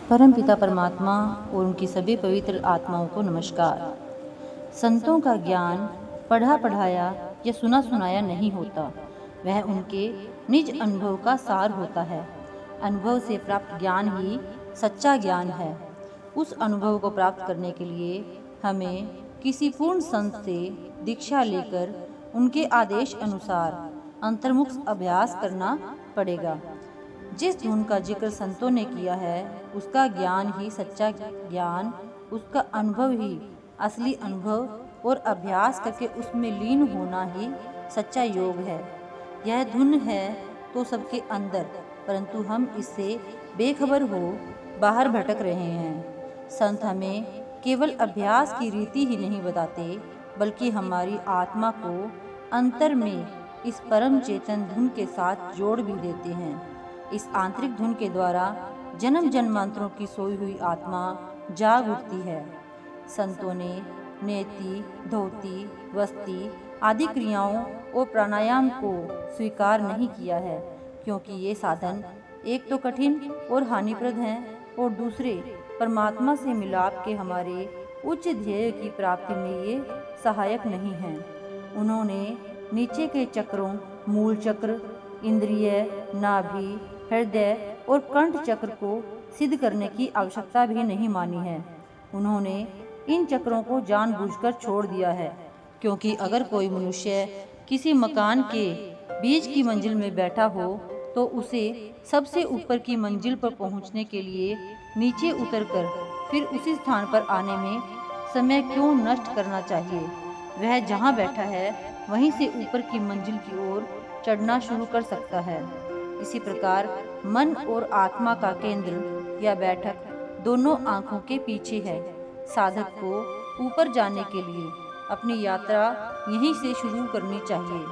परमपिता परमात्मा और उनकी सभी पवित्र आत्माओं को नमस्कार। संतों का ज्ञान पढ़ा पढ़ाया या सुना सुनाया नहीं होता, वह उनके निज अनुभव का सार होता है। अनुभव से प्राप्त ज्ञान ही सच्चा ज्ञान है। उस अनुभव को प्राप्त करने के लिए हमें किसी पूर्ण संत से दीक्षा लेकर उनके आदेश अनुसार अंतर्मुख अभ्यास करना पड़ेगा। जिस धुन का जिक्र संतों ने किया है, उसका ज्ञान ही सच्चा ज्ञान, उसका अनुभव ही असली अनुभव और अभ्यास करके उसमें लीन होना ही सच्चा योग है। यह धुन है तो सबके अंदर, परंतु हम इससे बेखबर हो बाहर भटक रहे हैं। संत हमें केवल अभ्यास की रीति ही नहीं बताते, बल्कि हमारी आत्मा को अंतर में इस परम चेतन धुन के साथ जोड़ भी देते हैं। इस आंतरिक धुन के द्वारा जन्म जन्मांतरों की सोई हुई आत्मा जाग उठती है। संतों ने नेति, धोती, वस्ती आदि क्रियाओं और प्राणायाम को स्वीकार नहीं किया है, क्योंकि ये साधन एक तो कठिन और हानिप्रद हैं और दूसरे परमात्मा से मिलाप के हमारे उच्च ध्येय की प्राप्ति में ये सहायक नहीं हैं। उन्होंने नीचे के चक्रों मूल चक्र, इंद्रिय, नाभि, हृदय और कंठ चक्र को सिद्ध करने की आवश्यकता भी नहीं मानी है। उन्होंने इन चक्रों को जानबूझकर छोड़ दिया है, क्योंकि अगर कोई मनुष्य किसी मकान के बीच की मंजिल में बैठा हो तो उसे सबसे ऊपर की मंजिल पर पहुंचने के लिए नीचे उतरकर फिर उसी स्थान पर आने में समय क्यों नष्ट करना चाहिए। वह जहां बैठा है वहीं से ऊपर की मंजिल की ओर चढ़ना शुरू कर सकता है। इसी प्रकार मन और आत्मा का केंद्र या बैठक दोनों आंखों के पीछे है। साधक को ऊपर जाने के लिए अपनी यात्रा यहीं से शुरू करनी चाहिए।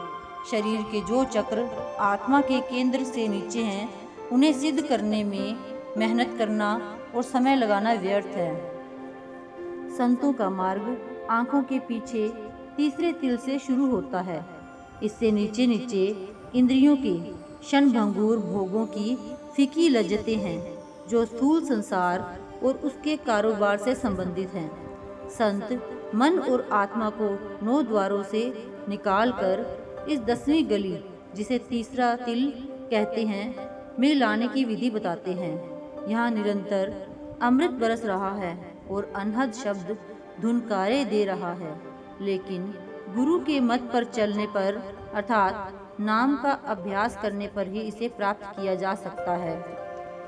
शरीर के जो चक्र आत्मा के केंद्र से नीचे हैं, उन्हें सिद्ध करने में मेहनत करना और समय लगाना व्यर्थ है। संतों का मार्ग आंखों के पीछे तीसरे तिल से शुरू होता है। इससे नीचे नीचे इंद्रियों के क्षणभंगुर भोगों की फीकी लज्जतें हैं, जो स्थूल संसार और उसके कारोबार से संबंधित हैं। संत मन और आत्मा को 9 द्वारों से निकालकर इस 10वीं गली, जिसे तीसरा तिल कहते हैं, में लाने की विधि बताते हैं। यहाँ निरंतर अमृत बरस रहा है और अनहद शब्द धुनकारे दे रहा है, लेकिन गुरु के मत पर चलने पर अर्थात नाम का अभ्यास करने पर ही इसे प्राप्त किया जा सकता है।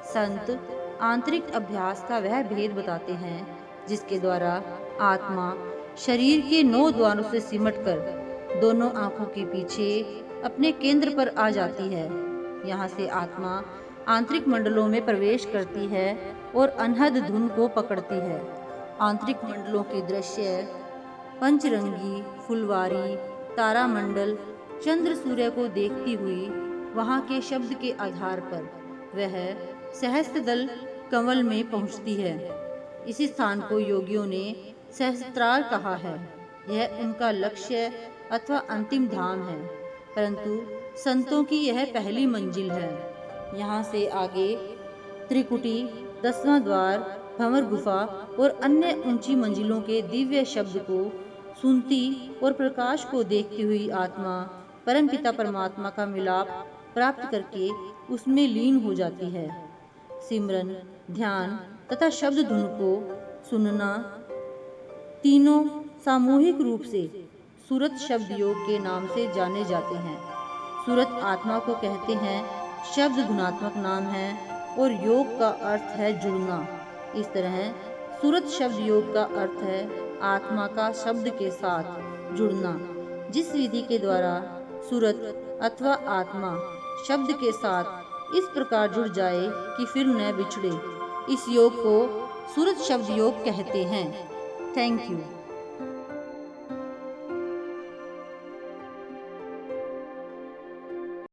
संत आंतरिक अभ्यास का वह भेद बताते हैं जिसके द्वारा आत्मा शरीर के 9 द्वारों से सिमटकर दोनों आंखों के पीछे अपने केंद्र पर आ जाती है। यहाँ से आत्मा आंतरिक मंडलों में प्रवेश करती है और अनहद धुन को पकड़ती है। आंतरिक मंडलों के दृश्य पंचरंगी, फुलवारी, तारामंडल, चंद्र सूर्य को देखती हुई वहाँ के शब्द के आधार पर वह सहस्त्रदल कंवल में पहुँचती है। इसी स्थान को योगियों ने सहस्त्रार कहा है। यह उनका लक्ष्य अथवा अंतिम धाम है, परंतु संतों की यह पहली मंजिल है। यहाँ से आगे त्रिकुटी, 10वां द्वार, भंवर गुफा और अन्य ऊंची मंजिलों के दिव्य शब्द को सुनती और प्रकाश को देखती हुई आत्मा परमपिता परमात्मा का मिलाप प्राप्त करके उसमें लीन हो जाती है। सिमरन, ध्यान तथा शब्द धुन को सुनना तीनों सामूहिक रूप से सूरत शब्द योग के नाम से जाने जाते हैं। सूरत आत्मा को कहते हैं, शब्द धुनात्मक नाम है और योग का अर्थ है जुड़ना। इस तरह सूरत शब्द योग का अर्थ है आत्मा का शब्द के साथ जुड़ना। जिस विधि के द्वारा सूरत अथवा आत्मा शब्द के साथ इस प्रकार जुड़ जाए कि फिर न बिछड़े, इस योग को सूरत शब्द योग कहते हैं। Thank you.